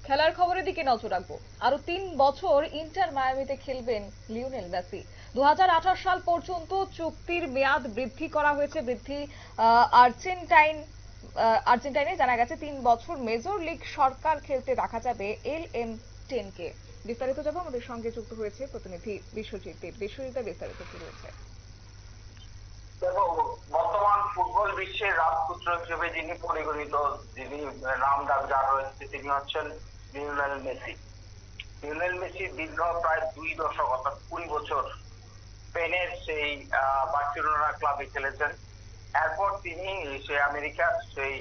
খেলার খবরের দিকে নজর রাখবো। আরো 3 বছর ইন্টার মায়ামিতে খেলবেন লিওনেল মেসি। 2028 সাল পর্যন্ত চুক্তির মেয়াদ বৃদ্ধি করা হয়েছে। আর্জেন্টাইনে জানা গেছে 3 বছর মেজর লিগ সরকার খেলতে দেখা যাবে LM10 কে। বিস্তারিত যাবো, আমাদের সঙ্গে যুক্ত হয়েছে প্রতিনিধি বিশ্বজিৎ দেব। বিস্তারিত কি রয়েছে? দেখো, বর্তমান ফুটবল বিশ্বের রাজপুত্র হিসেবে যিনি পরিগণিত, যিনি নাম ডাক যার রয়েছে, তিনি হচ্ছেন লিওনেল মেসি। লিওনেল মেসি দীর্ঘ প্রায় 2 দশক অর্থাৎ 20 বছর স্পেনের সেই বার্সেলোনা ক্লাবে খেলেছেন। এরপর তিনি সেই আমেরিকার সেই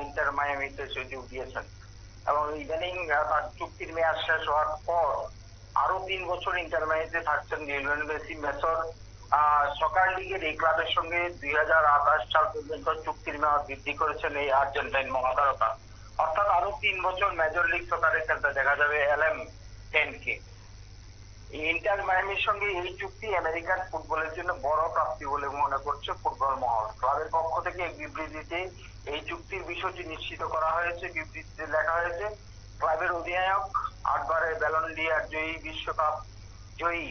ইন্টার মায়ামিতে সে যোগ দিয়েছেন এবং ইদানিং তার চুক্তির মেয়াদ শেষ হওয়ার পর আরো 3 বছর ইন্টার মায়ামিতে থাকছেন লিওনেল মেসি। মেসর সকার লিগের এই ক্লাবের সঙ্গে 2028 সাল পর্যন্ত চুক্তির মেয়াদ বৃদ্ধি করেছেন এই আর্জেন্টাইন মহাতারকা। অর্থাৎ আরো 3 বছর মেজর লিগ সকারে খেলতে দেখা যাবে LM10 কে। ইন্টার মায়ামির সঙ্গে এই চুক্তি আমেরিকান ফুটবলের জন্য বড় প্রাপ্তি বলে মনে করছে ফুটবল মহল। ক্লাবের পক্ষ থেকে এক বিবৃতিতে এই চুক্তির বিষয়টি নিশ্চিত করা হয়েছে। বিবৃতিতে লেখা হয়েছে, ক্লাবের অধিনায়ক 8 বারের ব্যালন ডি'অর জয়ী, বিশ্বকাপ জয়ী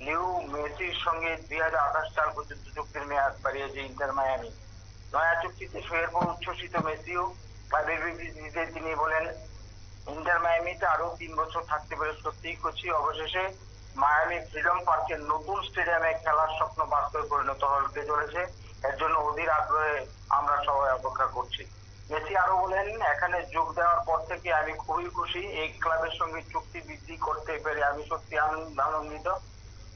লিও মেসির সঙ্গে 2028 সাল পর্যন্ত চুক্তির মেয়াদ বাড়িয়েছে ইন্টার মায়ামি। নয়া চুক্তিতে সইয়ের পর উচ্ছ্বসিত মেসিও। ক্লাবের বিবৃতিতে তিনি বলেন, ইন্টার মায়ামিতে আরো 3 বছর থাকতে পেরে সত্যিই খুশি। অবশেষে মায়ামি ফ্রিডম পার্কের নতুন স্টেডিয়ামে খেলার স্বপ্ন বাস্তবে পরিণত হতে চলেছে। এর জন্য অধীর আগ্রহে আমরা সবাই অপেক্ষা করছি। মেসি আরো বলেন, এখানে যোগ দেওয়ার পর থেকে আমি খুবই খুশি। এই ক্লাবের সঙ্গে চুক্তি বৃদ্ধি করতে পেরে আমি সত্যি আনন্দিত।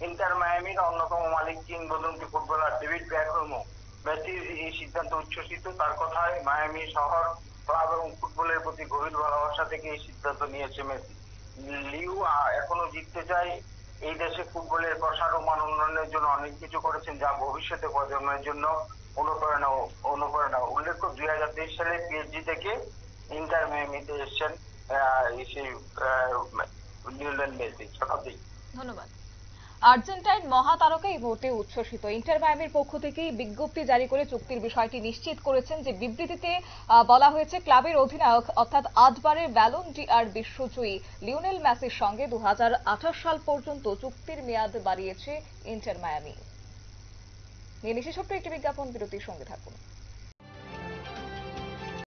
ইন্টার মায়ামির অন্যতম মালিক কিংবদন্তি ফুটবলার ডেভিড বেকহ্যামও মেসির এই সিদ্ধান্ত উচ্ছ্বসিত। তার কথায়, মায়ামি শহর, ক্লাব এবং ফুটবলের প্রতি গভীর ভালোবাসা থেকে এই সিদ্ধান্ত নিয়েছে মেসি। লিও এখনো জিততে চায়। এই দেশে ফুটবলের প্রসার ও মান উন্নয়নের জন্য অনেক কিছু করেছেন, যা ভবিষ্যতে প্রজন্মের জন্য অনুপ্রেরণা। উল্লেখ্য, 2023 সালে PSG থেকে ইন্টার মায়ামিতে এসেছেন সেই লিওনেল মেসি। শতাব্দী, ধন্যবাদ। আর্জেন্টাইন মহাতারকা এই মুহূর্তে উচ্ছ্বসিত। ইন্টার মায়ামির পক্ষ থেকেই বিজ্ঞপ্তি জারি করে চুক্তির বিষয়টি নিশ্চিত করেছেন। যে বিবৃতিতে বলা হয়েছে, ক্লাবের অধিনায়ক অর্থাৎ 8 বারের ব্যালন ডি'অর বিশ্বজয়ী লিওনেল মেসির সঙ্গে 2028 সাল পর্যন্ত চুক্তির মেয়াদ বাড়িয়েছে ইন্টার মায়ামি। নিয়ে নিচ্ছে ছোট্ট একটি বিজ্ঞাপন, বিরতির সঙ্গে থাকুন।